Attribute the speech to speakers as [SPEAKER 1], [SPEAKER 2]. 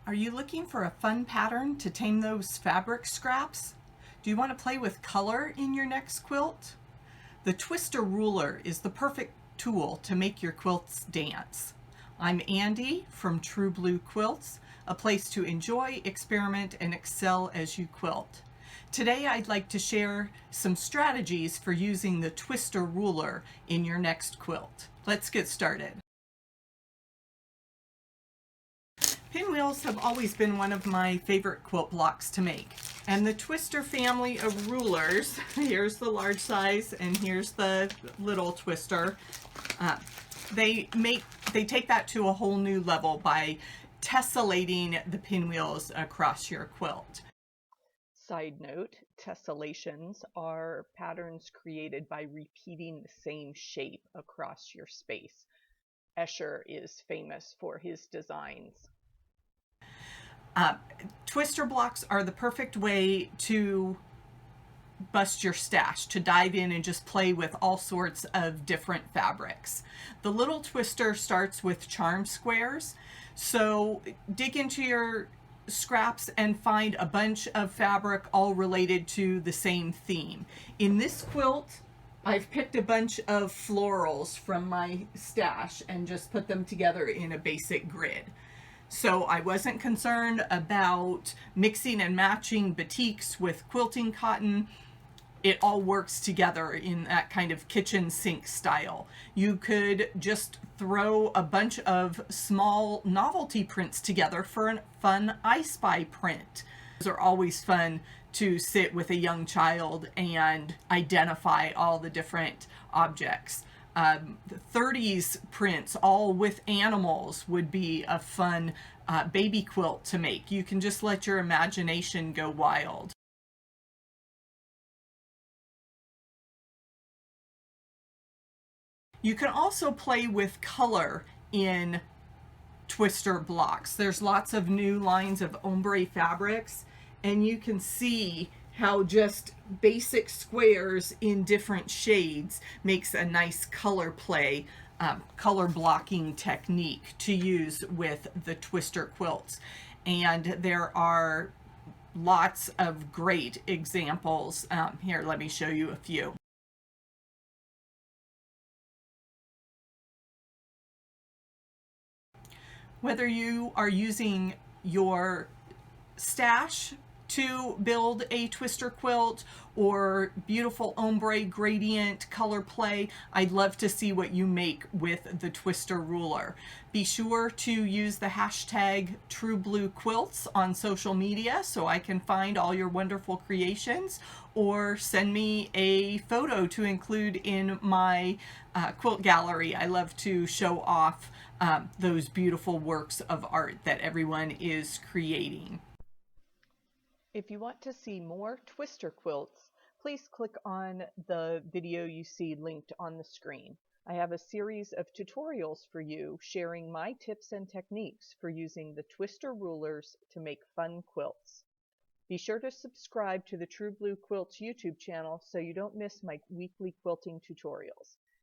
[SPEAKER 1] Are you looking for a fun pattern to tame those fabric scraps? Do you want to play with color in your next quilt? The twister ruler is the perfect tool to make your quilts dance. I'm Andy from True Blue Quilts, a place to enjoy, experiment, and excel as you quilt. Today I'd like to share some strategies for using the twister ruler in your next quilt. Let's get started. Pinwheels have always been one of my favorite quilt blocks to make. And the twister family of rulers, here's the large size and here's the little twister, they take that to a whole new level by tessellating the pinwheels across your quilt.
[SPEAKER 2] Side note, tessellations are patterns created by repeating the same shape across your space. Escher is famous for his designs.
[SPEAKER 1] Twister blocks are the perfect way to bust your stash, to dive in and just play with all sorts of different fabrics. The little twister starts with charm squares, so dig into your scraps and find a bunch of fabric all related to the same theme. In this quilt, I've picked a bunch of florals from my stash and just put them together in a basic grid. So I wasn't concerned about mixing and matching batiks with quilting cotton. It all works together in that kind of kitchen sink style. You could just throw a bunch of small novelty prints together for a fun I Spy print. Those are always fun to sit with a young child and identify all the different objects. 30s prints all with animals would be a fun baby quilt to make. You can just let your imagination go wild. You can also play with color in twister blocks. There's lots of new lines of ombre fabrics, and you can see how just basic squares in different shades makes a nice color play, color blocking technique to use with the twister quilts. And there are lots of great examples. Here, let me show you a few. Whether you are using your stash to build a twister quilt or beautiful ombre gradient color play, I'd love to see what you make with the twister ruler. Be sure to use the hashtag TrueBlueQuilts on social media so I can find all your wonderful creations, or send me a photo to include in my quilt gallery. I love to show off those beautiful works of art that everyone is creating.
[SPEAKER 2] If you want to see more twister quilts, please click on the video you see linked on the screen. I have a series of tutorials for you sharing my tips and techniques for using the twister rulers to make fun quilts. Be sure to subscribe to the True Blue Quilts YouTube channel so you don't miss my weekly quilting tutorials.